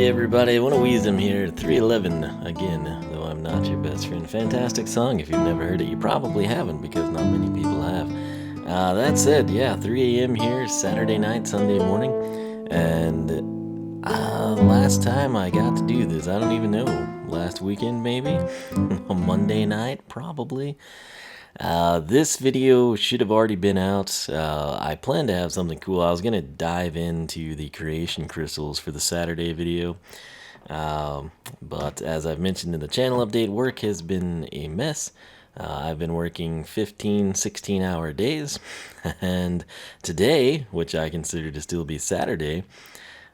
Hey everybody, one of Wiisdom here, 311 again, though I'm not your best friend. Fantastic song. If you've never heard it, you probably haven't because not many people have. That said, yeah, 3 a.m. here, Saturday night, Sunday morning, and last time I got to do this, I don't even know, last weekend maybe? A Monday night, probably. This video should have already been out. I planned to have something cool. I was going to dive into the creation crystals for the Saturday video. But as I've mentioned in the channel update, work has been a mess. I've been working 15, 16-hour days. And today, which I consider to still be Saturday,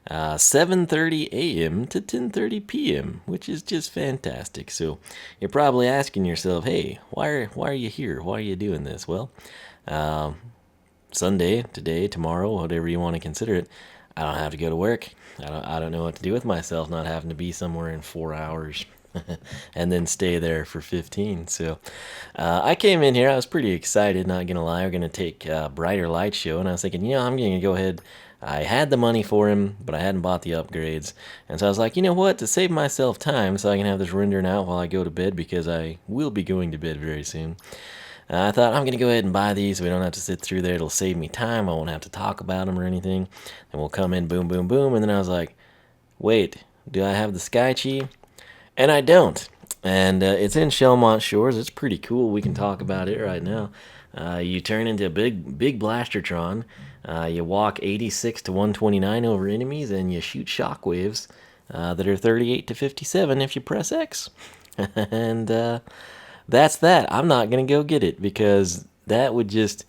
7:30 a.m. to 10:30 p.m., which is just fantastic. So you're probably asking yourself, hey, why are you here? Why are you doing this? Well, Sunday, today, tomorrow, whatever you want to consider it, I don't have to go to work. I don't know what to do with myself not having to be somewhere in 4 hours and then stay there for 15. So I came in here. I was pretty excited, not going to lie. We're going to take Brighter Light Show, and I was thinking, I'm going to go ahead. I had the money for him, but I hadn't bought the upgrades. And so I was like, you know what? To save myself time so I can have this rendering out while I go to bed, because I will be going to bed very soon. I thought, I'm going to go ahead and buy these so we don't have to sit through there. It'll save me time. I won't have to talk about them or anything. And we'll come in, boom, boom, boom. And then I was like, wait, do I have the Sky Chi? And I don't. And it's in Shellmont Shores. It's pretty cool. We can talk about it right now. You turn into a big Blaster-Tron. You walk 86 to 129 over enemies, and you shoot shockwaves that are 38 to 57 if you press X. And that's that. I'm not going to go get it because that would just...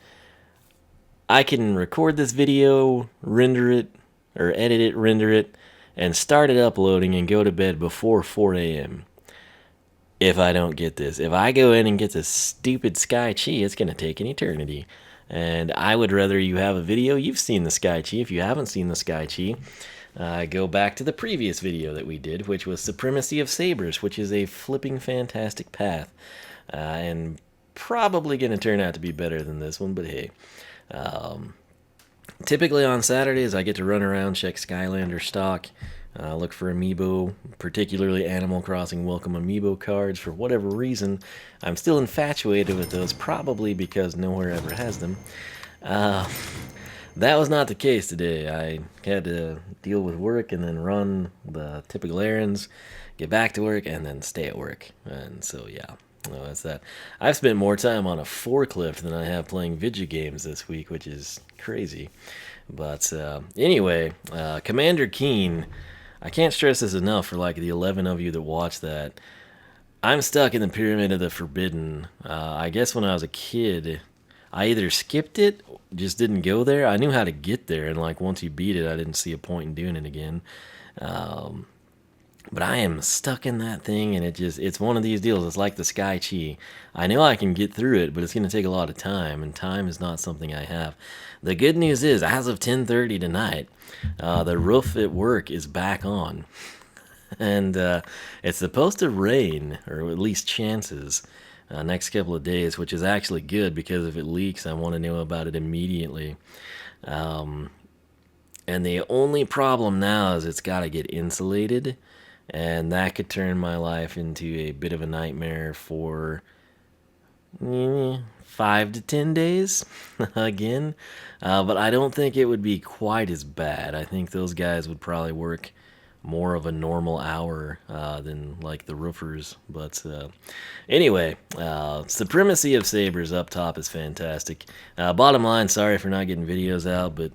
I can record this video, render it, or edit it, render it, and start it uploading and go to bed before 4 a.m. if I don't get this. If I go in and get this stupid Sky Chi, it's going to take an eternity. And I would rather you have a video. You've seen the Sky Chi. If you haven't seen the Sky Chi, go back to the previous video that we did, which was Supremacy of Sabers, which is a flipping fantastic path. And probably going to turn out to be better than this one, but hey. Typically on Saturdays, I get to run around, check Skylanders stock, look for amiibo, particularly Animal Crossing Welcome Amiibo cards. For whatever reason, I'm still infatuated with those, probably because nowhere ever has them. That was not the case today. I had to deal with work and then run the typical errands, get back to work, and then stay at work. And so, yeah. No, that's that. I've spent more time on a forklift than I have playing video games this week, which is crazy. But anyway, Commander Keen, I can't stress this enough for like the 11 of you that watch that. I'm stuck in the Pyramid of the Forbidden. I guess when I was a kid, I either skipped it, just didn't go there. I knew how to get there, and like once you beat it, I didn't see a point in doing it again. But I am stuck in that thing, and it's one of these deals. It's like the Sky Chi. I know I can get through it, but it's going to take a lot of time, and time is not something I have. The good news is, as of 10:30 tonight, the roof at work is back on. And it's supposed to rain, or at least chances, next couple of days, which is actually good, because if it leaks, I want to know about it immediately. And the only problem now is it's got to get insulated. And that could turn my life into a bit of a nightmare for 5 to 10 days again. But I don't think it would be quite as bad. I think those guys would probably work more of a normal hour than like the roofers. But anyway, Supremacy of Sabers up top is fantastic. Bottom line, sorry for not getting videos out, but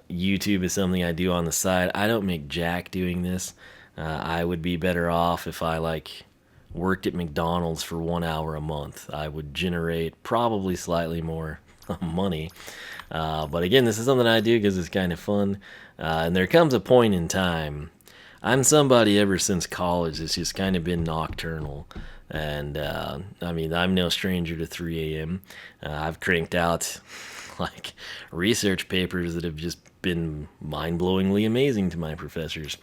YouTube is something I do on the side. I don't make jack doing this. I would be better off if I like worked at McDonald's for 1 hour a month. I would generate probably slightly more money. But again, this is something I do because it's kind of fun. And there comes a point in time. I'm somebody ever since college that's just kind of been nocturnal. And I mean, I'm no stranger to 3 a.m. I've cranked out like research papers that have just been mind-blowingly amazing to my professors.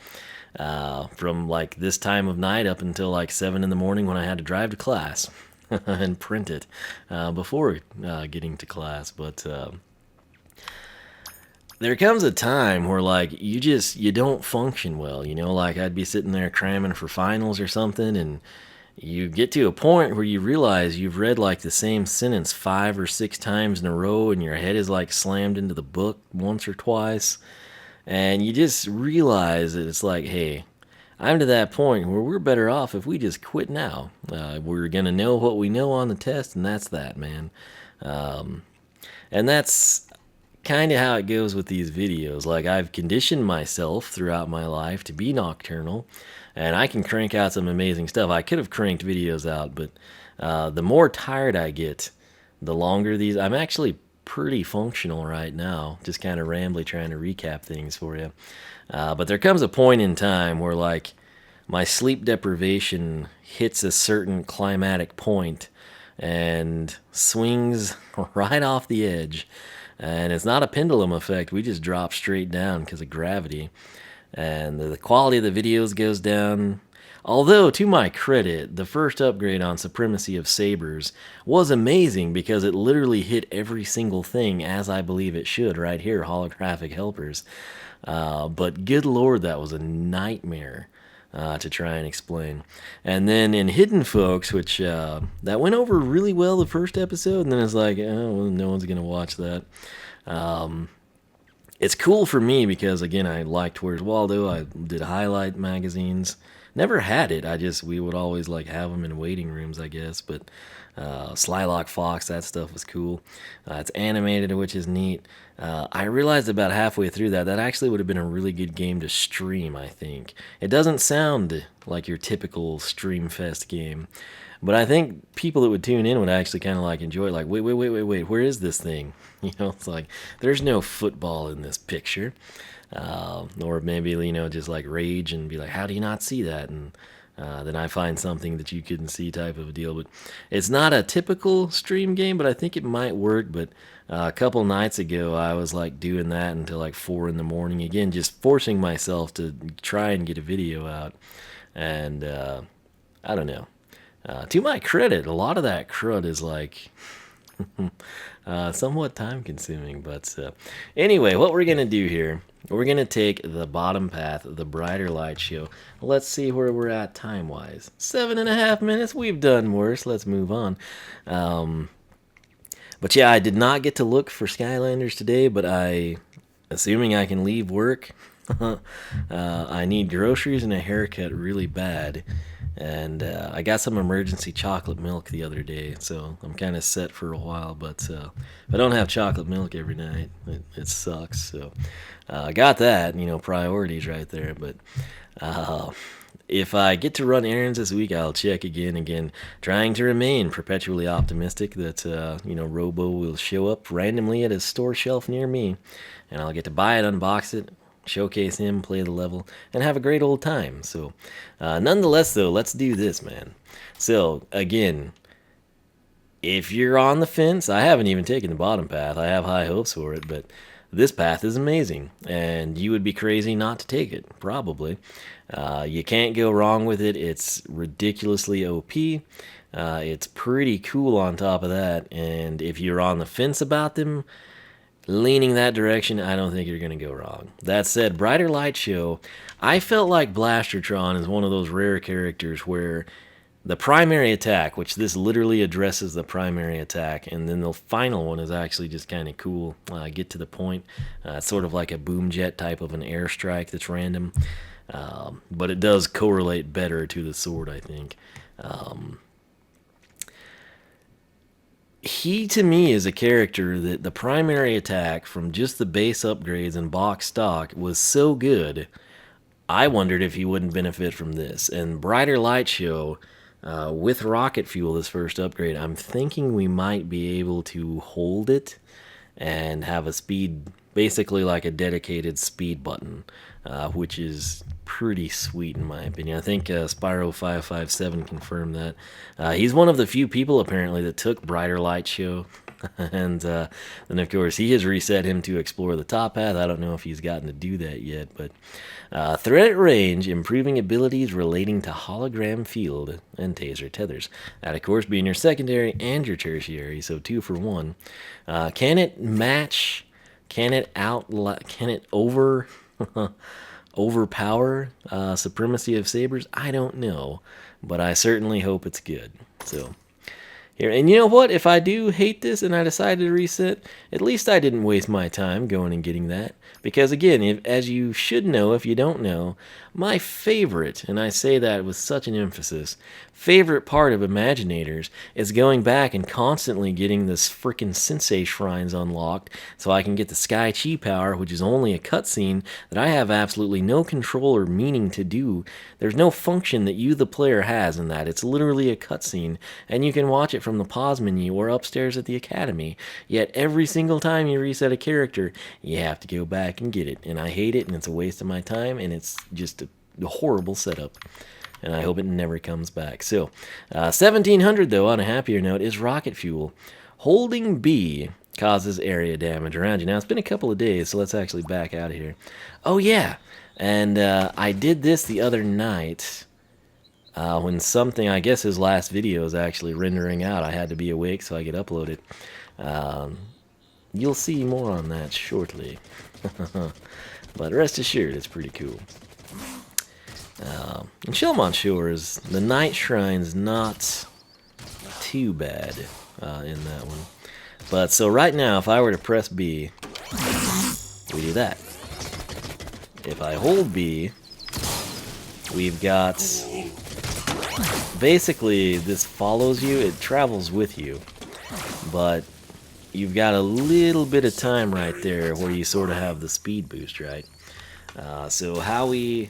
From like this time of night up until like 7 in the morning when I had to drive to class and print it before getting to class. But there comes a time where like you don't function well, you know, like I'd be sitting there cramming for finals or something, and you get to a point where you realize you've read like the same sentence 5 or 6 times in a row, and your head is like slammed into the book once or twice, and you just realize that it's like, hey, I'm to that point where we're better off if we just quit now. We're gonna know what we know on the test, and that's that, man. And that's kind of how it goes with these videos. Like, I've conditioned myself throughout my life to be nocturnal, and I can crank out some amazing stuff. I could have cranked videos out, but the more tired I get, the longer these. I'm actually pretty functional right now, just kind of rambly trying to recap things for you. But there comes a point in time where, like, my sleep deprivation hits a certain climatic point and swings right off the edge. And it's not a pendulum effect. We just drop straight down because of gravity. And the quality of the videos goes down. Although, to my credit, the first upgrade on Supremacy of Sabers was amazing because it literally hit every single thing as I believe it should right here, holographic helpers. But good lord, that was a nightmare to try and explain. And then in Hidden Folks, which that went over really well the first episode, and then it's like, oh, well, no one's going to watch that. It's cool for me because, again, I liked Where's Waldo. I did highlight magazines. Never had it. We would always like have them in waiting rooms, I guess. But Slylock Fox, that stuff was cool. It's animated, which is neat. I realized about halfway through that actually would have been a really good game to stream, I think. It doesn't sound like your typical Stream Fest game. But I think people that would tune in would actually kind of like enjoy it. Like, wait, where is this thing? You know, it's like, there's no football in this picture. Or maybe, you know, just like rage and be like, how do you not see that? And then I find something that you couldn't see type of a deal. But it's not a typical stream game, but I think it might work. But a couple nights ago, I was like doing that until like 4 in the morning. Again, just forcing myself to try and get a video out. And I don't know. To my credit, a lot of that crud is like somewhat time consuming. But anyway, what we're going to do here, we're going to take the bottom path of the Brighter Light Show. Let's see where we're at time-wise. 7.5 minutes. We've done worse. Let's move on. But yeah, I did not get to look for Skylanders today, but assuming I can leave work, I need groceries and a haircut really bad. And I got some emergency chocolate milk the other day, so I'm kind of set for a while. But I don't have chocolate milk every night. It sucks. So I got that, you know, priorities right there. But if I get to run errands this week, I'll check again, trying to remain perpetually optimistic that, you know, Robo will show up randomly at a store shelf near me, and I'll get to buy it, unbox it, showcase him, play the level, and have a great old time. So nonetheless, though, let's do this, man. So again, if you're on the fence, I haven't even taken the bottom path. I have high hopes for it, but this path is amazing, and you would be crazy not to take it, probably. You can't go wrong with it. It's ridiculously OP. It's pretty cool on top of that, and if you're on the fence about them, leaning that direction, I don't think you're going to go wrong. That said, Brighter Light Show, I felt like Blaster-Tron is one of those rare characters where the primary attack, which this literally addresses the primary attack, and then the final one is actually just kind of cool. Get to the point. It's sort of like a boom jet type of an airstrike that's random. But it does correlate better to the sword, I think. He, to me, is a character that the primary attack from just the base upgrades and box stock was so good, I wondered if he wouldn't benefit from this. And Brighter Light Show, with rocket fuel, this first upgrade, I'm thinking we might be able to hold it and have a speed, basically like a dedicated speed button, which is pretty sweet in my opinion. I think Spyro557 confirmed that. He's one of the few people apparently that took Brighter Light Show, and then of course he has reset him to explore the top path. I don't know if he's gotten to do that yet, but threat at range, improving abilities relating to hologram field and taser tethers. That of course being your secondary and your tertiary, so 2 for 1. Can it match Can it overpower Supremacy of Sabers? I don't know, but I certainly hope it's good. So here, and you know what? If I do hate this and I decided to reset, at least I didn't waste my time going and getting that. Because again, as you should know, if you don't know, my favorite, and I say that with such an emphasis, favorite part of Imaginators is going back and constantly getting this freaking Sensei shrines unlocked so I can get the Sky Chi power, which is only a cutscene that I have absolutely no control or meaning to do. There's no function that you, the player, has in that. It's literally a cutscene, and you can watch it from the pause menu or upstairs at the academy. Yet every single time you reset a character, you have to go back and get it, and I hate it, and it's a waste of my time, and it's just a horrible setup, and I hope it never comes back. So 1700 though, on a happier note, is rocket fuel. Holding B causes area damage around you. Now it's been a couple of days, so let's actually back out of here. Oh yeah, and I did this the other night when something, I guess his last video is actually rendering out. I had to be awake so I could upload it. You'll see more on that shortly. But rest assured, it's pretty cool. In Shellmont Shores, the night shrine's not too bad in that one. But so right now, if I were to press B, we do that. If I hold B, we've got... Basically, this follows you, it travels with you. But you've got a little bit of time right there where you sort of have the speed boost, right? So how we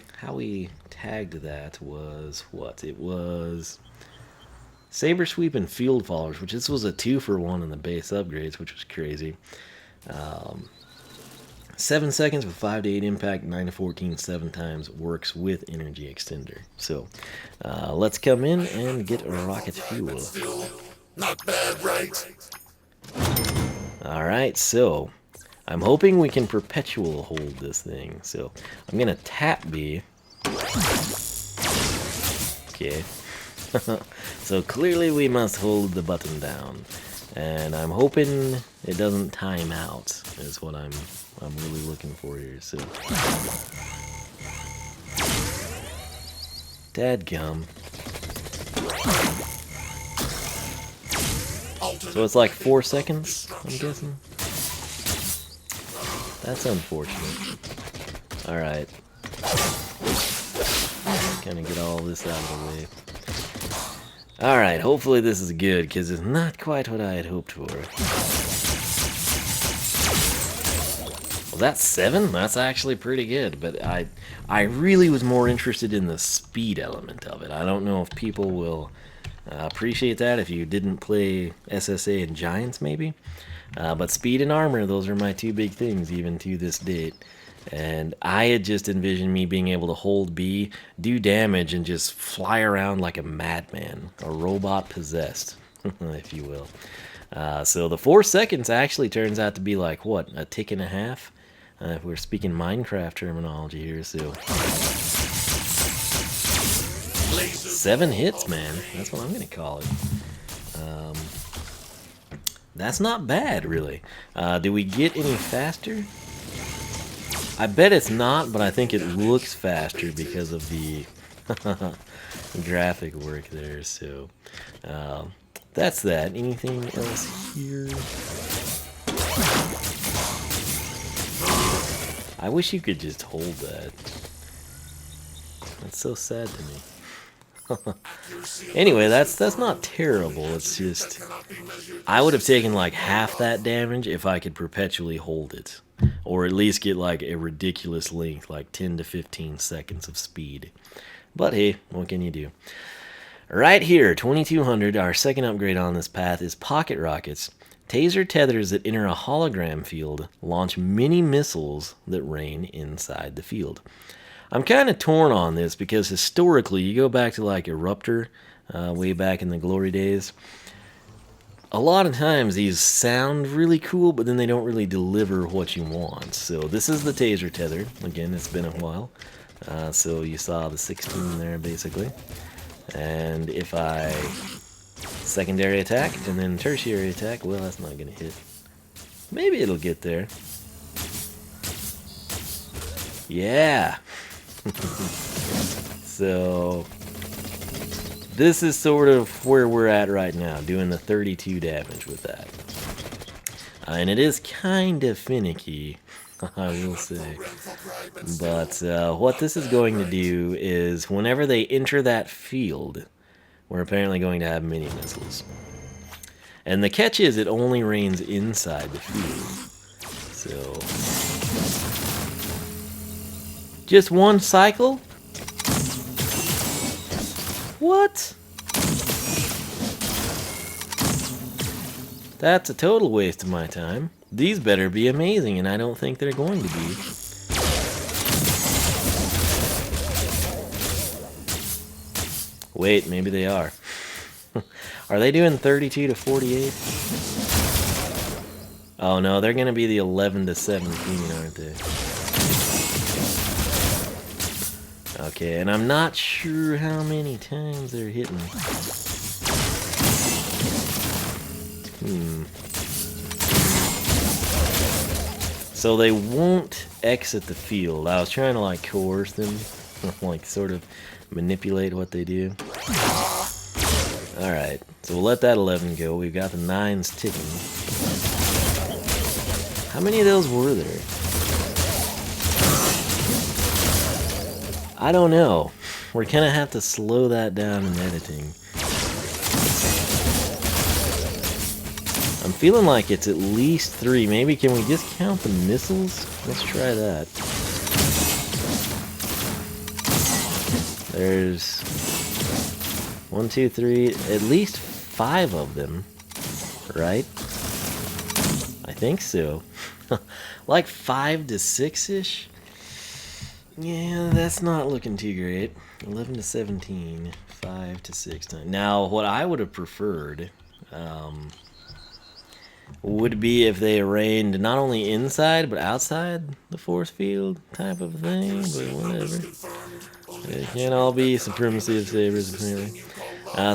tagged that was what? It was Saber Sweep and Field Followers, which this was a 2-for-1 in the base upgrades, which was crazy. 7 seconds with 5 to 8 impact, 9 to 14 7 times, works with energy extender. So let's come in and get rocket fuel. Not bad, right? Alright, so I'm hoping we can perpetual hold this thing. So I'm gonna tap B. Okay. So clearly we must hold the button down. And I'm hoping it doesn't time out, is what I'm really looking for here. So dadgum. So it's like 4 seconds, I'm guessing. That's unfortunate. Alright. Kind of get all this out of the way. Alright, hopefully this is good, because it's not quite what I had hoped for. Well, that's 7? That's actually pretty good, but I really was more interested in the speed element of it. I don't know if people will appreciate that if you didn't play SSA and Giants, maybe. But speed and armor, those are my 2 big things, even to this date. And I had just envisioned me being able to hold B, do damage, and just fly around like a madman, a robot possessed, if you will. So the 4 seconds actually turns out to be like, what, a tick and a half? If we're speaking Minecraft terminology here, so... 7 hits, man. That's what I'm going to call it. That's not bad, really. Do we get any faster? I bet it's not, but I think it looks faster because of the graphic work there. So that's that. Anything else here? I wish you could just hold that. That's so sad to me. Anyway, that's not terrible. It's just I would have taken like half that damage if I could perpetually hold it, or at least get like a ridiculous length, like 10 to 15 seconds of speed. But hey, what can you do? Right here, 2200, our second upgrade on this path is pocket rockets. Taser tethers that enter a hologram field launch mini missiles that rain inside the field. I'm kind of torn on this because historically, you go back to like Eruptor, way back in the glory days. A lot of times these sound really cool, but then they don't really deliver what you want. So this is the taser tether. Again, it's been a while. So you saw the 16 there basically. And if I secondary attack and then tertiary attack, well, that's not going to hit. Maybe it'll get there. Yeah. So this is sort of where we're at right now, doing the 32 damage with that. And it is kind of finicky, I will say. But what this is going to do is whenever they enter that field, we're apparently going to have mini missiles. And the catch is it only rains inside the field. So just one cycle? What? That's a total waste of my time. These better be amazing, and I don't think they're going to be. Wait, maybe they are. Are they doing 32 to 48? Oh no, they're going to be the 11 to 17, aren't they? Okay, and I'm not sure how many times they're hitting. So they won't exit the field. I was trying to like coerce them, like sort of manipulate what they do. Alright, so we'll let that 11 go. We've got the 9s ticking. How many of those were there? I don't know. We're gonna have to slow that down in editing. I'm feeling like it's at least 3. Maybe can we just count the missiles? Let's try that. There's 1, 2, 3, at least 5 of them, right? I think so. Like 5 to 6-ish? Yeah, that's not looking too great. 11 to 17, 5 to 6. Now, what I would have preferred would be if they rained not only inside but outside the force field type of thing, but whatever. It can't all be Supremacy of Sabers, apparently.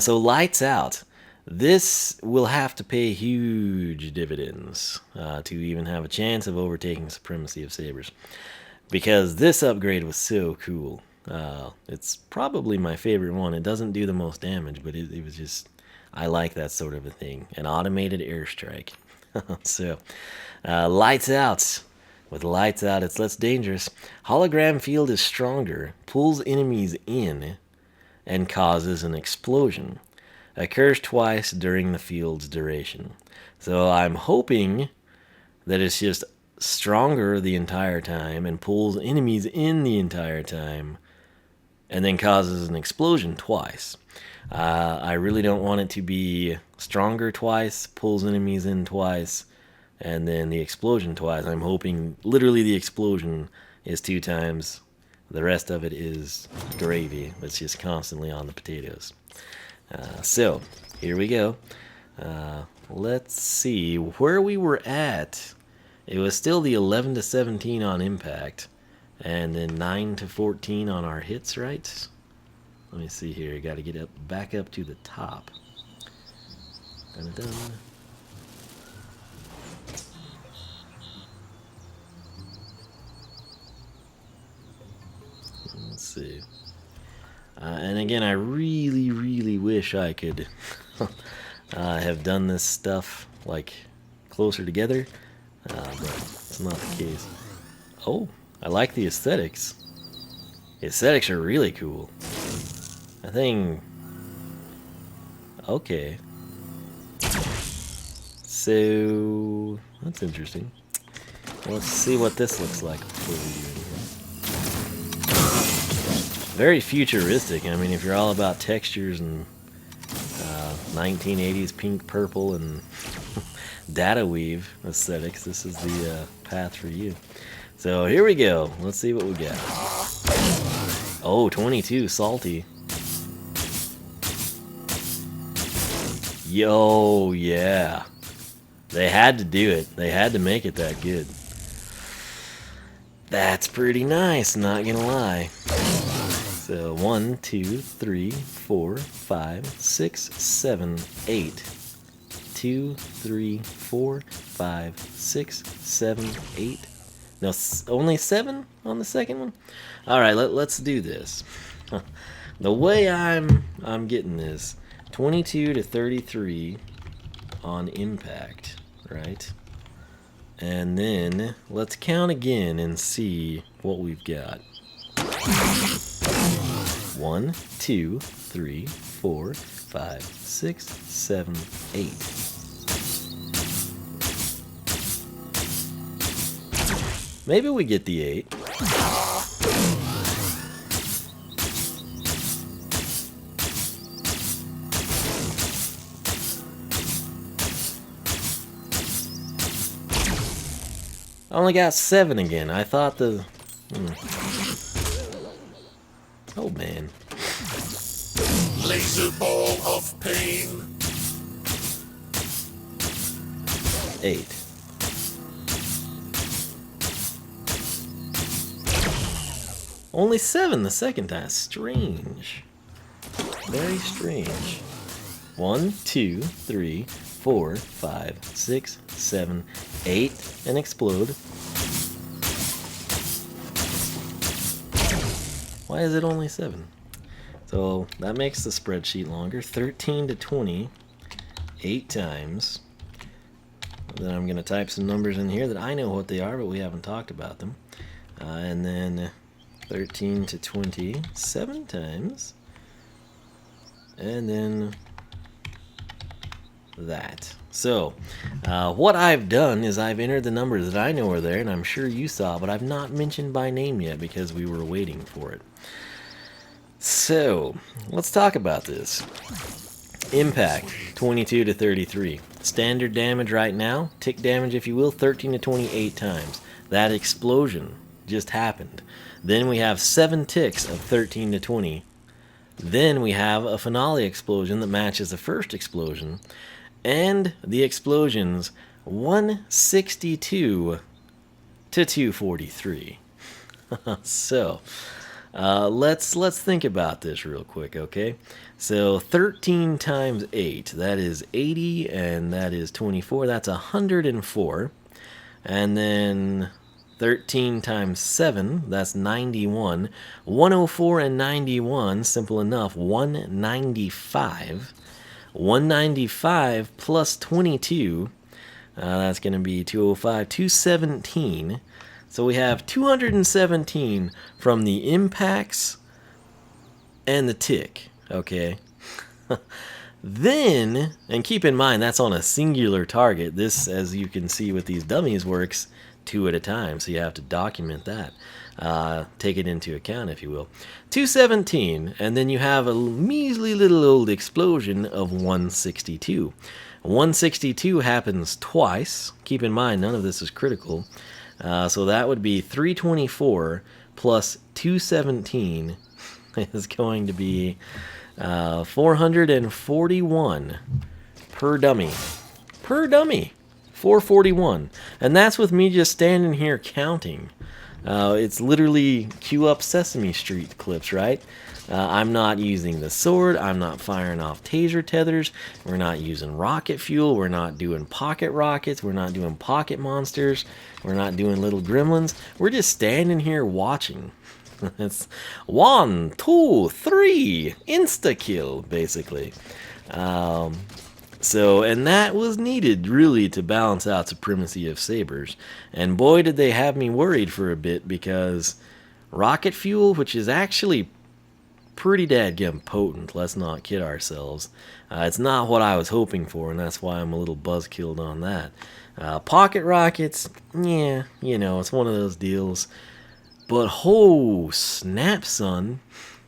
So lights out. This will have to pay huge dividends to even have a chance of overtaking Supremacy of Sabers. Because this upgrade was so cool. It's probably my favorite one. It doesn't do the most damage, but it was just... I like that sort of a thing. An automated airstrike. So, lights out. With lights out, it's less dangerous. Hologram field is stronger, pulls enemies in, and causes an explosion. Occurs twice during the field's duration. So I'm hoping that it's just stronger the entire time and pulls enemies in the entire time and then causes an explosion twice. I really don't want it to be stronger twice, pulls enemies in twice, and then the explosion twice. I'm hoping literally the explosion is 2 times. The rest of it is gravy. It's just constantly on the potatoes. So, here we go. Let's see where we were at. It was still the 11 to 17 on impact, and then 9 to 14 on our hits, right? Let me see here. Got to get back up to the top. Dun-dun. Let's see. And again, I really, really wish I could have done this stuff like closer together, but it's not the case. Oh, I like the aesthetics. The aesthetics are really cool. I think... Okay. So... That's interesting. Let's see what this looks like before we do anything. Very futuristic. I mean, if you're all about textures and 1980s pink, purple, and data weave aesthetics, this is the path for you. So here we go. Let's see what we got. Oh, 22, salty. Yo, yeah. They had to do it. They had to make it that good. That's pretty nice, not gonna lie. So 1, 2, 3, 4, 5, 6, 7, 8. 2, 3, 4, 5, 6, 7, 8. No, only 7 on the second one? Alright, let's do this. The way I'm getting this, 22 to 33 on impact, right? And then let's count again and see what we've got. 1, 2, 3, 4, 5, 6, 7, 8. Maybe we get the 8. I only got 7 again. I thought the... Oh, man. Laser ball of pain. 8. Only 7 the second time. Strange. Very strange. 1, 2, 3, 4, 5, 6, 7, 8, and explode. Why is it only 7? So that makes the spreadsheet longer. 13 to 20, 8 times. Then I'm going to type some numbers in here that I know what they are, but we haven't talked about them. And then 13 to 20, 7 times. And then that. So, what I've done is I've entered the numbers that I know are there, and I'm sure you saw, but I've not mentioned by name yet because we were waiting for it. So, let's talk about this. Impact, 22 to 33. Standard damage right now, tick damage if you will, 13 to 28 times. That explosion just happened. Then we have 7 ticks of 13 to 20. Then we have a finale explosion that matches the first explosion. And the explosions 162 to 243. So, let's think about this real quick, okay? So 13 times 8, that is 80, and that is 24. That's 104. And then 13 times 7, that's 91. 104 and 91, simple enough, 195. 195 plus 22, that's going to be 205, 217. So we have 217 from the impacts and the tick, okay? Then, and keep in mind, that's on a singular target. This, as you can see with these dummies, works 2 at a time, so you have to document that. Take it into account, if you will. 217, and then you have a measly little old explosion of 162. 162 happens twice. Keep in mind, none of this is critical. So that would be 324 plus 217 is going to be 441 per dummy. Per dummy! 441. And that's with me just standing here counting. It's literally cue up Sesame Street clips, right? I'm not using the sword. I'm not firing off taser tethers. We're not using rocket fuel. We're not doing pocket rockets. We're not doing pocket monsters. We're not doing little gremlins. We're just standing here watching. It's 1, 2, 3, insta kill, basically. So, and that was needed, really, to balance out Supremacy of Sabers. And boy, did they have me worried for a bit, because rocket fuel, which is actually pretty dadgum potent, let's not kid ourselves, it's not what I was hoping for, and that's why I'm a little buzzkilled on that. Pocket rockets, yeah, you know, it's one of those deals. But, oh, snap, son.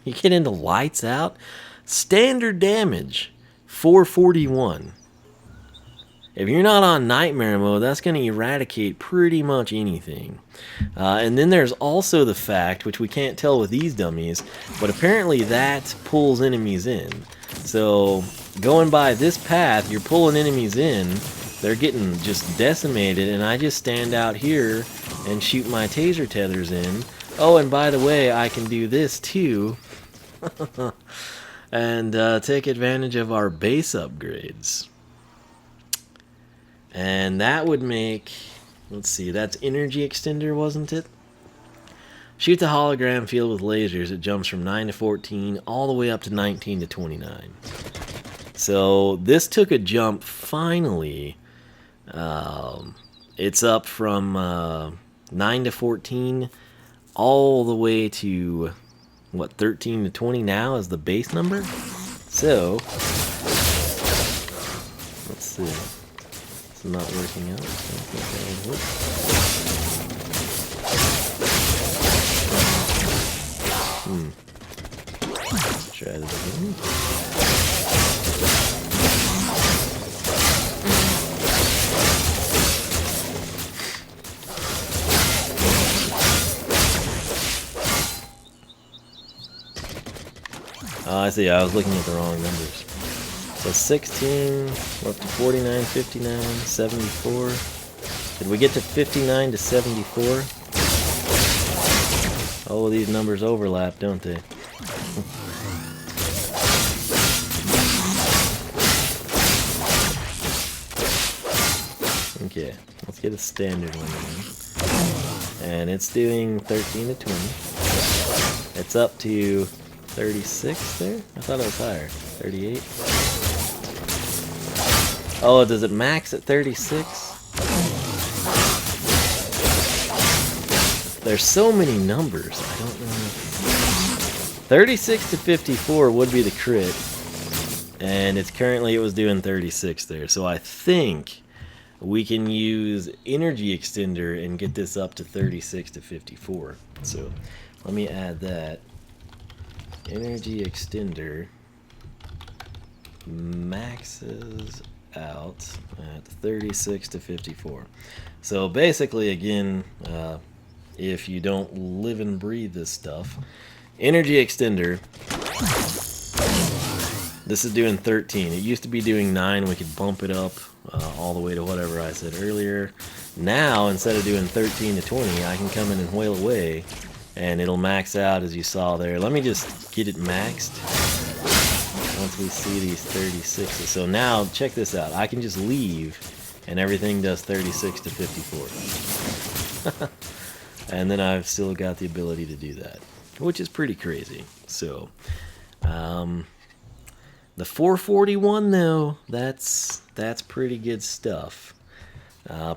You get into lights out. Standard damage. 441. If you're not on nightmare mode, that's going to eradicate pretty much anything. And then there's also the fact, which we can't tell with these dummies, but apparently that pulls enemies in. So going by this path, you're pulling enemies in, they're getting just decimated, and I just stand out here and shoot my taser tethers in. Oh, and by the way, I can do this too. And take advantage of our base upgrades. And that would make let's see, that's energy extender, wasn't it? Shoot the hologram field with lasers. It jumps from 9 to 14 all the way up to 19 to 29. So this took a jump finally. It's up from 9 to 14 all the way to, what, 13 to 20 now is the base number? So, let's see. It's not working out. I don't think that would work. Let's try this again. Oh, I see. I was looking at the wrong numbers. So 16, we're up to 49, 59, 74. Did we get to 59 to 74? Oh, these numbers overlap, don't they? Okay, let's get a standard one then. And it's doing 13 to 20. It's up to 36 there? I thought it was higher. 38. Oh, does it max at 36? There's so many numbers, I don't know. 36 to 54 would be the crit. And it's currently, it was doing 36 there. So I think we can use energy extender and get this up to 36 to 54. So let me add that. Energy extender maxes out at 36 to 54. So basically, again, if you don't live and breathe this stuff, energy extender, this is doing 13. It used to be doing 9. We could bump it up all the way to whatever I said earlier. Now, instead of doing 13 to 20, I can come in and whale away, and it'll max out as you saw there. Let me just get it maxed once we see these 36s. So now, check this out. I can just leave, and everything does 36 to 54. And then I've still got the ability to do that, which is pretty crazy. So, the 441 though, that's pretty good stuff.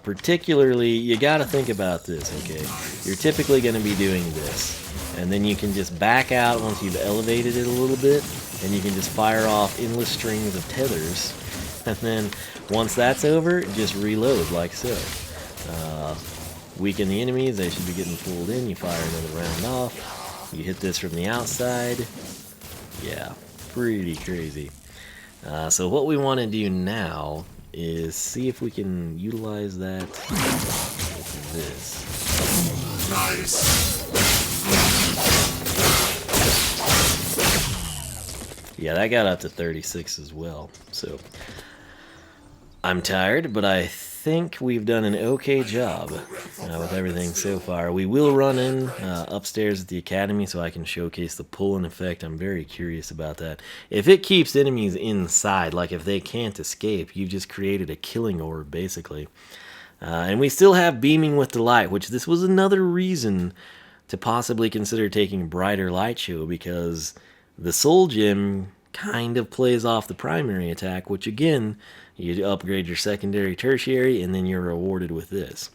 Particularly, you got to think about this, okay? You're typically going to be doing this, and then you can just back out once you've elevated it a little bit, and you can just fire off endless strings of tethers, and then once that's over, just reload like so. Weaken the enemies, they should be getting pulled in, you fire another round off, you hit this from the outside. Yeah, pretty crazy. So what we want to do now is see if we can utilize that with this. Nice. Yeah, that got up to 36 as well. So I'm tired, but I think we've done an okay job with everything so far. We will run in upstairs at the academy so I can showcase the pull-in effect. I'm very curious about that. If it keeps enemies inside, like if they can't escape, you've just created a killing orb, basically. And we still have beaming with delight, which this was another reason to possibly consider taking Brighter Light Show, because the Soul Gem kind of plays off the primary attack, which again, you upgrade your secondary, tertiary, and then you're rewarded with this.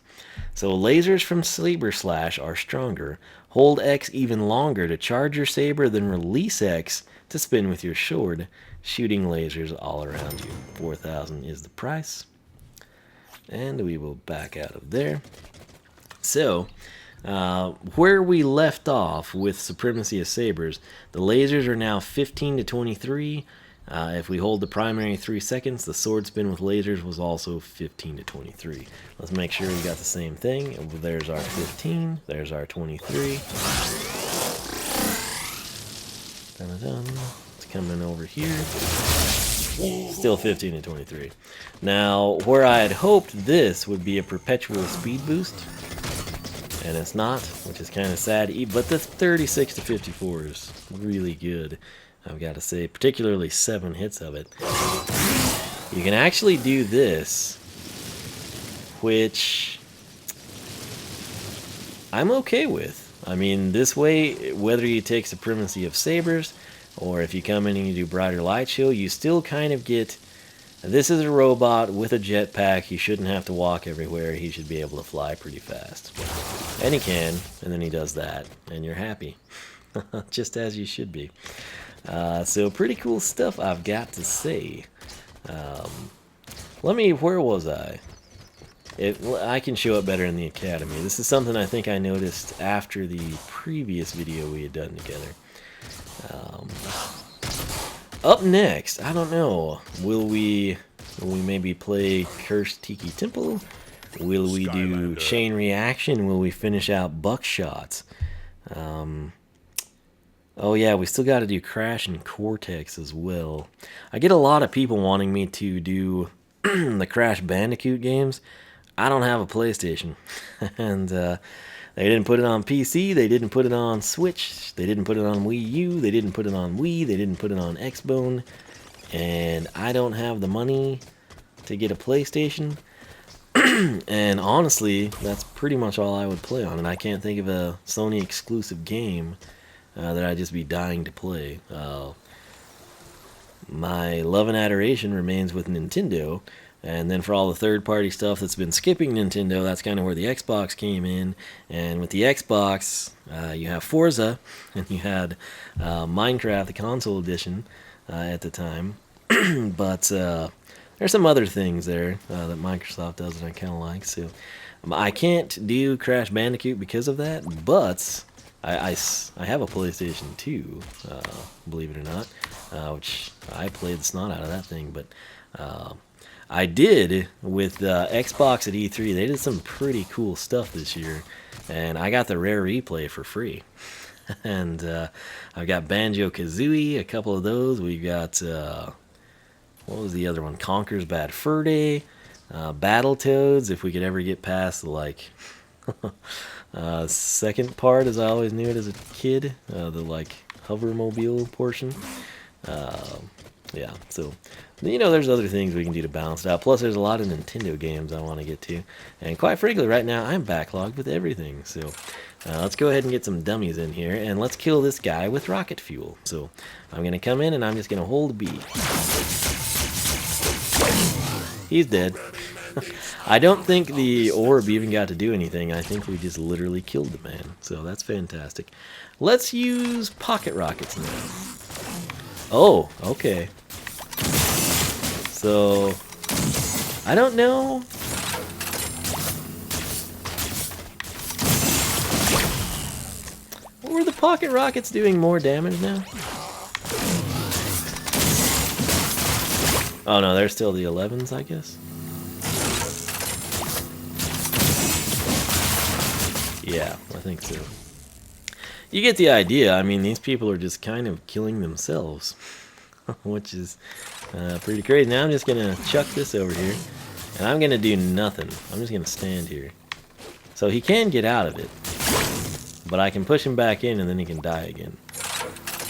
So lasers from Saber Slash are stronger. Hold X even longer to charge your saber, then release X to spin with your sword, shooting lasers all around you. 4,000 is the price. And we will back out of there. So, where we left off with Supremacy of Sabers, the lasers are now 15 to 23. If we hold the primary 3 seconds, the sword spin with lasers was also 15 to 23. Let's make sure we got the same thing. There's our 15. There's our 23. Dun-dun-dun. It's coming over here. Still 15 to 23. Now, where I had hoped this would be a perpetual speed boost, and it's not, which is kind of sad, but the 36 to 54 is really good, I've got to say, particularly 7 hits of it. You can actually do this, which I'm okay with. I mean, this way, whether you take Supremacy of Sabers, or if you come in and you do Brighter Light Show, you still kind of get, this is a robot with a jetpack. He shouldn't have to walk everywhere. He should be able to fly pretty fast. And he can, and then he does that, and you're happy. Just as you should be. So pretty cool stuff, I've got to say. Where was I? I can show it better in the Academy. This is something I think I noticed after the previous video we had done together. Up next, I don't know. Will we maybe play Cursed Tiki Temple? Will we do Chain Reaction? Will we finish out Buckshots? Oh yeah, we still got to do Crash and Cortex as well. I get a lot of people wanting me to do the Crash Bandicoot games. I don't have a PlayStation, and they didn't put it on PC, they didn't put it on Switch, they didn't put it on Wii U, they didn't put it on Wii, they didn't put it on Xbone, and I don't have the money to get a PlayStation. And honestly, that's pretty much all I would play on, and I can't think of a Sony exclusive game that I'd just be dying to play. My love and adoration remains with Nintendo. And then for all the third-party stuff that's been skipping Nintendo, that's kind of where the Xbox came in. And with the Xbox, you have Forza, and you had Minecraft, the console edition, at the time. But there's some other things there that Microsoft does that I kind of like. So I can't do Crash Bandicoot because of that, but I have a PlayStation 2, believe it or not, which I played the snot out of that thing, but I did with Xbox at E3. They did some pretty cool stuff this year, and I got the rare replay for free. And I've got Banjo-Kazooie, a couple of those. We got, what was the other one? Conker's Bad Fur Day, Battletoads, if we could ever get past the, like, second part, as I always knew it as a kid, the, like, hovermobile portion. Yeah, so, you know, there's other things we can do to balance it out. Plus, there's a lot of Nintendo games I want to get to. And quite frankly, right now, I'm backlogged with everything. So, let's go ahead and get some dummies in here. And let's kill this guy with rocket fuel. So, I'm going to come in and I'm just going to hold B. He's dead. I don't think the orb even got to do anything. I think we just literally killed the man. So, that's fantastic. Let's use pocket rockets now. Oh, okay. So, I don't know. Were the pocket rockets doing more damage now? Oh no, they're still the 11s, I guess. Yeah, I think so. You get the idea. I mean, these people are just kind of killing themselves, which is pretty crazy. Now I'm just going to chuck this over here, and I'm going to do nothing. I'm just going to stand here. So he can get out of it, but I can push him back in, and then he can die again.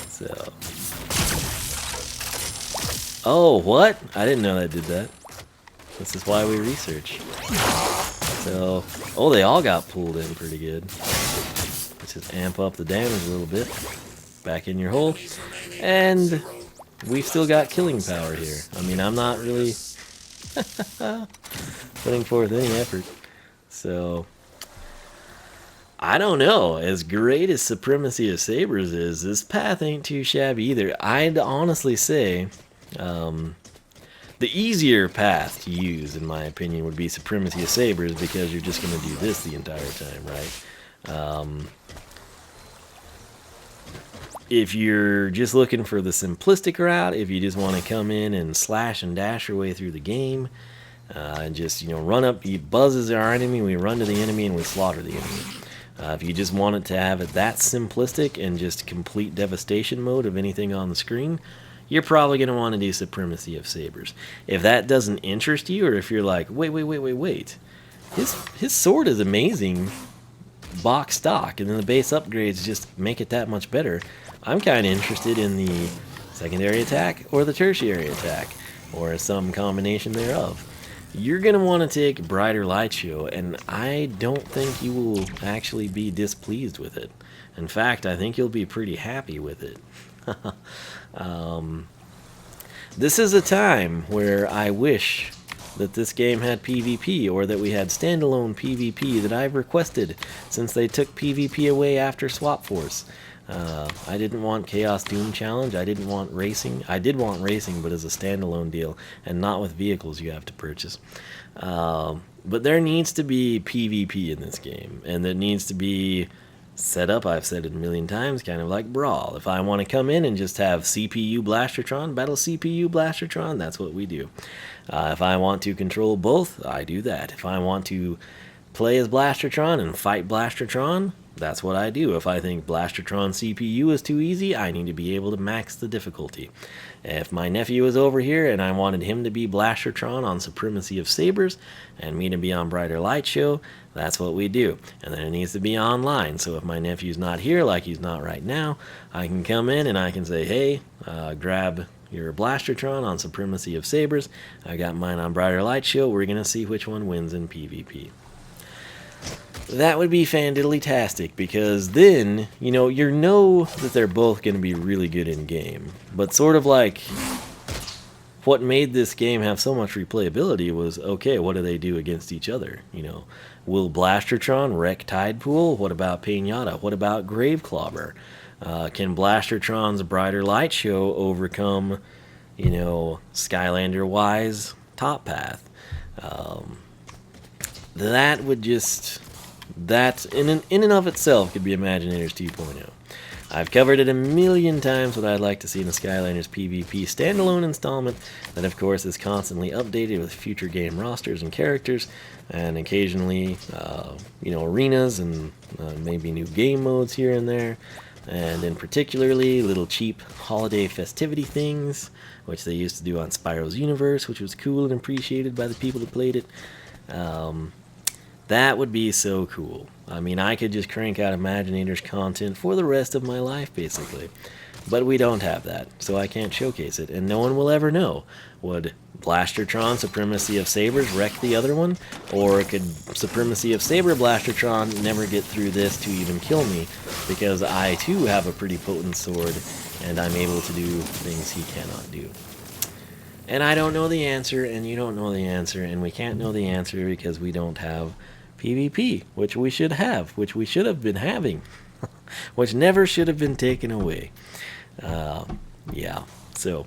So... Oh, what? I didn't know that did that. This is why we research. So... Oh, they all got pulled in pretty good. Let's just amp up the damage a little bit. Back in your hole. And... we've still got killing power here. I mean, I'm not really putting forth any effort. So, I don't know. As great as Supremacy of Sabers is, this path ain't too shabby either. I'd honestly say the easier path to use, in my opinion, would be Supremacy of Sabers, because you're just going to do this the entire time, right? If you're just looking for the simplistic route, if you just want to come in and slash and dash your way through the game, and just, you know, run up, he buzzes our enemy, we run to the enemy, and we slaughter the enemy. If you just want it to have it that simplistic and just complete devastation mode of anything on the screen, you're probably going to want to do Supremacy of Sabers. If that doesn't interest you, or if you're like, wait, his sword is amazing, box stock, and then the base upgrades just make it that much better, I'm kind of interested in the secondary attack or the tertiary attack, or some combination thereof. you're going to want to take Brighter Light Show, and I don't think you will actually be displeased with it. In fact, I think you'll be pretty happy with it. This is a time where I wish that this game had PvP, or that we had standalone PvP that I've requested since they took PvP away after Swap Force. I didn't want Chaos Doom Challenge. I didn't want racing. I did want racing, but as a standalone deal, and not with vehicles you have to purchase. But there needs to be PvP in this game, and there needs to be set up, I've said it a million times, kind of like Brawl. If I want to come in and just have CPU Blaster-Tron, battle CPU Blaster-Tron, that's what we do. If I want to control both, I do that. If I want to play as Blaster-Tron and fight Blaster-Tron, that's what I do. If I think Blaster-Tron CPU is too easy, I need to be able to max the difficulty. If my nephew is over here and I wanted him to be Blaster-Tron on Supremacy of Sabers and me to be on Brighter Light Show, that's what we do. And then it needs to be online. So if my nephew's not here, like he's not right now, I can come in and I can say, hey, grab your Blaster-Tron on Supremacy of Sabers. I got mine on Brighter Light Show. We're going to see which one wins in PvP. That would be fandiddly-tastic, because then, you know that they're both going to be really good in-game. But sort of like, what made this game have so much replayability was, okay, what do they do against each other? Will Blaster-Tron wreck Tidepool? What about Pinata? What about Graveclobber? Can Blaster-Tron's Brighter Light Show overcome, Skylander-wise Top Path? That would just... That, in and of itself, could be Imaginators 2.0. I've covered it a million times what I'd like to see in the Skylanders PvP standalone installment that, of course, is constantly updated with future game rosters and characters, and occasionally, arenas and maybe new game modes here and there, and in particularly little cheap holiday festivity things, which they used to do on Spyro's Universe, which was cool and appreciated by the people that played it. That would be so cool. I mean, I could just crank out Imaginators content for the rest of my life, basically. But we don't have that, so I can't showcase it, and no one will ever know. Would Blaster-Tron Supremacy of Sabers wreck the other one? Or could Supremacy of Saber Blaster-Tron never get through this to even kill me? Because I, too, have a pretty potent sword, and I'm able to do things he cannot do. And I don't know the answer, and you don't know the answer, and we can't know the answer because we don't have PvP, which we should have, which we should have been having, which never should have been taken away. Yeah, so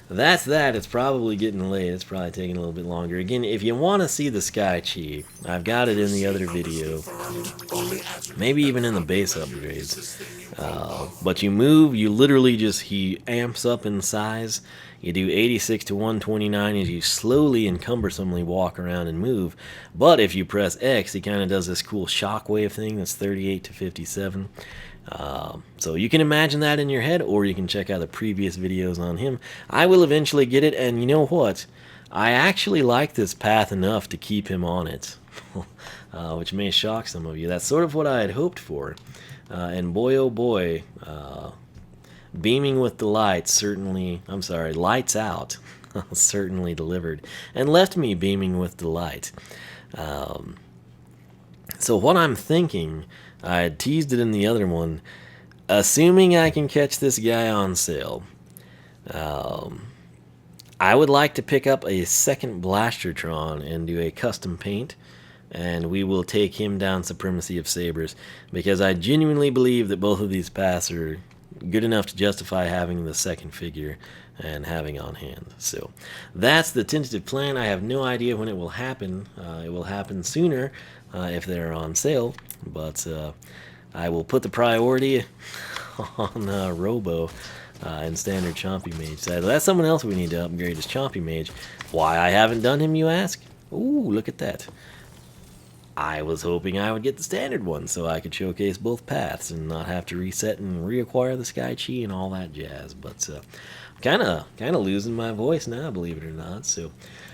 that's that. It's probably getting late. It's probably taking a little bit longer. Again, if you want to see the Sky Chi, I've got it in the other video, maybe even in the base upgrades. But you move, you literally just, he amps up in size. You do 86 to 129 as you slowly and cumbersomely walk around and move. But if you press X, he kind of does this cool shockwave thing that's 38 to 57. So you can imagine that in your head, or you can check out the previous videos on him. I will eventually get it, and you know what? I actually like this path enough to keep him on it, which may shock some of you. That's sort of what I had hoped for. And boy, oh boy, Beaming with the Lights certainly, Lights Out certainly delivered, and left me beaming with delight. So what I'm thinking, I had teased it in the other one, assuming I can catch this guy on sale, I would like to pick up a second Blaster-Tron and do a custom paint, and we will take him down Supremacy of Sabers, because I genuinely believe that both of these paths are good enough to justify having the second figure and having on hand. So that's the tentative plan. I have no idea when it will happen. It will happen sooner if they're on sale, but I will put the priority on Robo and Standard Chompy Mage. So that's someone else we need to upgrade is Chompy Mage. Why I haven't done him, you ask? Ooh, look at that. I was hoping I would get the standard one so I could showcase both paths and not have to reset and reacquire the Sky Chi and all that jazz. But kind of losing my voice now, believe it or not. So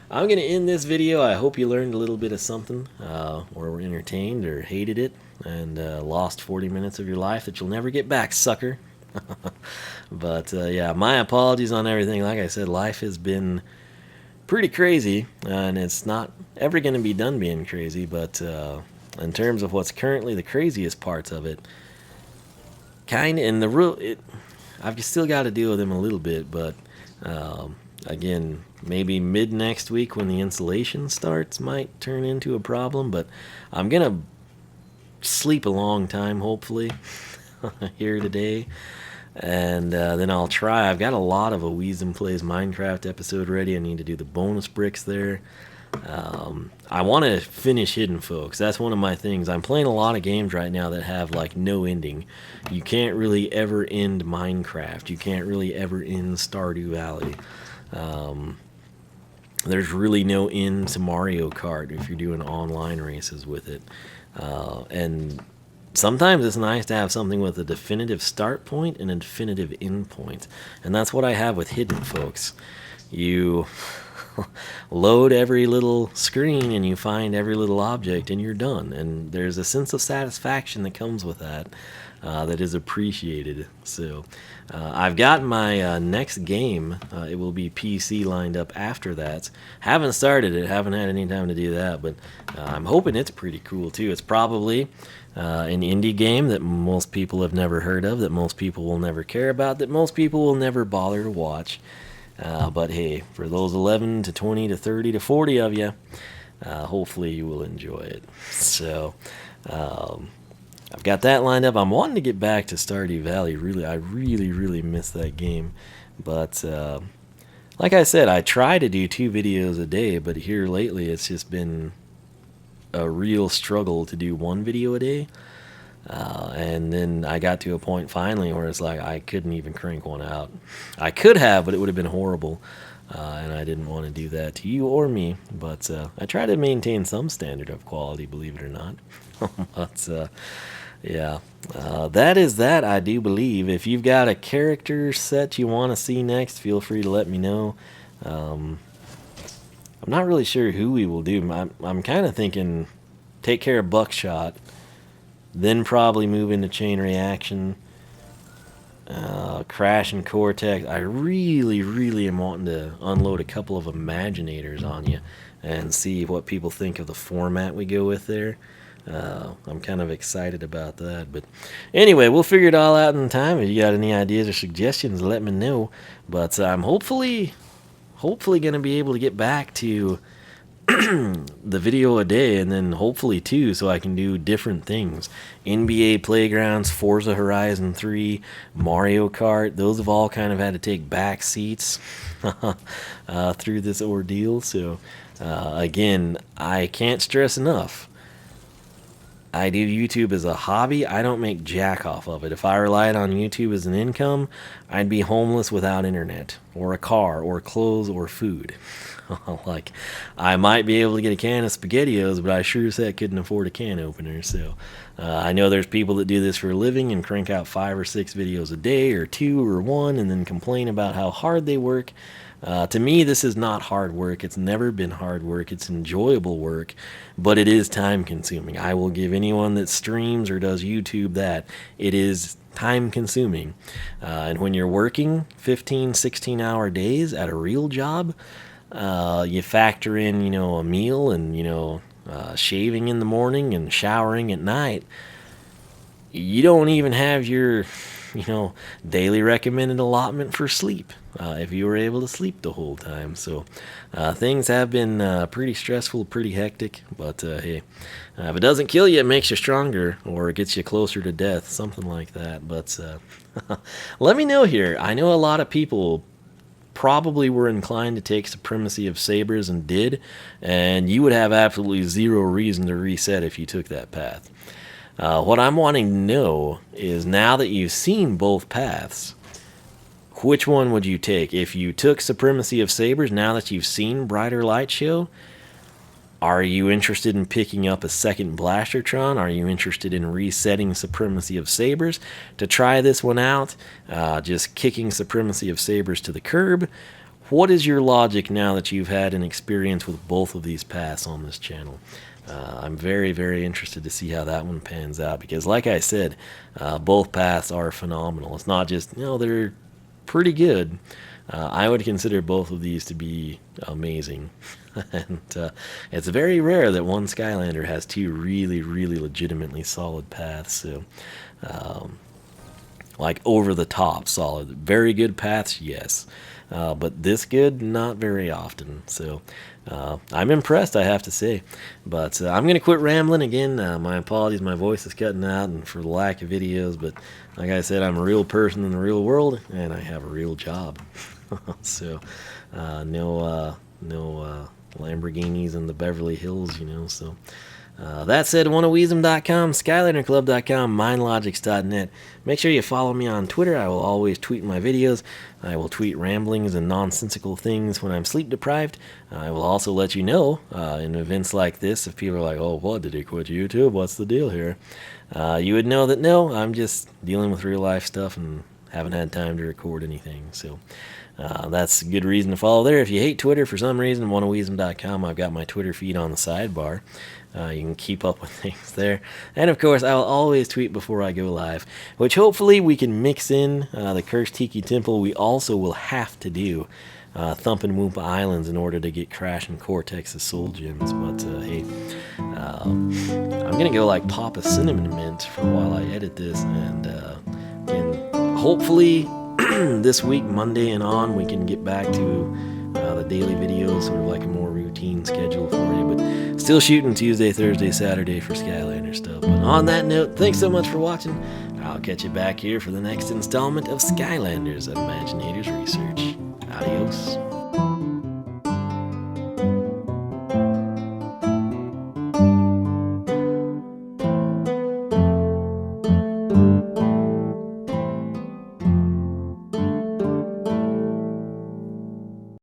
I'm going to end this video. I hope you learned a little bit of something, or were entertained or hated it, and lost 40 minutes of your life that you'll never get back, sucker. But yeah, my apologies on everything. Like I said, life has been pretty crazy, and it's not ever going to be done being crazy, but in terms of what's currently the craziest parts of it, kind of in the real, I've still got to deal with them a little bit, but again, maybe mid next week when the installation starts might turn into a problem, but I'm going to sleep a long time, hopefully, here today. And then I'll try. I've got a lot of a Wiisdom Plays Minecraft episode ready. I need to do the bonus bricks there. I want to finish Hidden Folks. That's one of my things. I'm playing a lot of games right now that have like no ending. You can't really ever end Minecraft. You can't really ever end Stardew Valley. There's really no end to Mario Kart if you're doing online races with it. And sometimes it's nice to have something with a definitive start point and a definitive end point. And that's what I have with Hidden Folks. You load every little screen and you find every little object and you're done. And there's a sense of satisfaction that comes with that that is appreciated. So I've got my next game. It will be PC lined up after that. Haven't started it. Haven't had any time to do that. But I'm hoping it's pretty cool too. It's probably an indie game that most people have never heard of, that most people will never care about, that most people will never bother to watch. But hey, for those 11 to 20 to 30 to 40 of you, hopefully you will enjoy it. So I've got that lined up. I'm wanting to get back to Stardew Valley. I really miss that game. But like I said, I try to do 2 videos a day, but here lately it's just been a real struggle to do 1 video a day. And then I got to a point finally where it's like I couldn't even crank one out. I could have, but it would have been horrible. And I didn't want to do that to you or me. But I try to maintain some standard of quality, believe it or not. But yeah, that is that, I do believe. If you've got a character set you want to see next, feel free to let me know. I'm not really sure who we will do. I'm kind of thinking take care of Buckshot, then probably move into Chain Reaction, Crash and Cortex. I really am wanting to unload a couple of Imaginators on you and see what people think of the format we go with there. I'm kind of excited about that. But anyway, we'll figure it all out in time. If you got any ideas or suggestions, let me know. But I'm hopefully going to be able to get back to the video a day, and then hopefully 2, so I can do different things. NBA Playgrounds, Forza Horizon 3, Mario Kart, those have all kind of had to take back seats through this ordeal. So again, I can't stress enough, I do YouTube as a hobby. I don't make jack off of it. If I relied on YouTube as an income, I'd be homeless without internet, or a car, or clothes, or food. Like, I might be able to get a can of SpaghettiOs, but I sure as heck couldn't afford a can opener. So I know there's people that do this for a living and crank out 5 or 6 videos a day, or 2 or 1, and then complain about how hard they work. To me, this is not hard work. It's never been hard work. It's enjoyable work, but it is time consuming. I will give anyone that streams or does YouTube that. It is time consuming. And when you're working 15, 16-hour days at a real job, you factor in, a meal and, shaving in the morning and showering at night. You don't even have your, daily recommended allotment for sleep, if you were able to sleep the whole time. So things have been pretty stressful, pretty hectic, but hey, if it doesn't kill you, it makes you stronger, or it gets you closer to death, something like that. But let me know here. I know a lot of people probably were inclined to take Supremacy of Sabers and did, and you would have absolutely zero reason to reset if you took that path. What I'm wanting to know is, now that you've seen both paths, which one would you take? If you took Supremacy of Sabers, now that you've seen Brighter Light Show, are you interested in picking up a second Blaster-Tron? Are you interested in resetting Supremacy of Sabers to try this one out? Just kicking Supremacy of Sabers to the curb? What is your logic now that you've had an experience with both of these paths on this channel? I'm very interested to see how that one pans out, because like I said, both paths are phenomenal. It's not just, they're pretty good, I would consider both of these to be amazing. And it's very rare that one Skylander has two really, really legitimately solid paths. So, like over the top solid. Very good paths, yes. But this good, not very often. So I'm impressed, I have to say. But I'm going to quit rambling again. My apologies, my voice is cutting out and for the lack of videos. But like I said, I'm a real person in the real world, and I have a real job. So no Lamborghinis in the Beverly Hills, you know. So that said, oneofwisdom.com, skylanderclub.com, mindlogics.net. Make sure you follow me on Twitter. I will always tweet my videos. I will tweet ramblings and nonsensical things when I'm sleep deprived. I will also let you know in events like this, if people are like, oh, what, did he quit YouTube? What's the deal here? You would know that no, I'm just dealing with real life stuff and haven't had time to record anything. So that's a good reason to follow there. If you hate Twitter for some reason, oneofwisdom.com, I've got my Twitter feed on the sidebar. You can keep up with things there. And of course, I'll always tweet before I go live, which hopefully we can mix in the Cursed Tiki Temple. We also will have to do Thumpin' Woompa Islands in order to get Crash and Cortex's soul gems. But hey, I'm going to go like pop a cinnamon mint for a while I edit this. And hopefully this week, Monday and on, we can get back to the daily videos, sort of like a more routine schedule for you. But still shooting Tuesday, Thursday, Saturday for Skylander stuff. But on that note, thanks so much for watching. I'll catch you back here for the next installment of Skylanders Imaginators Research. Adios.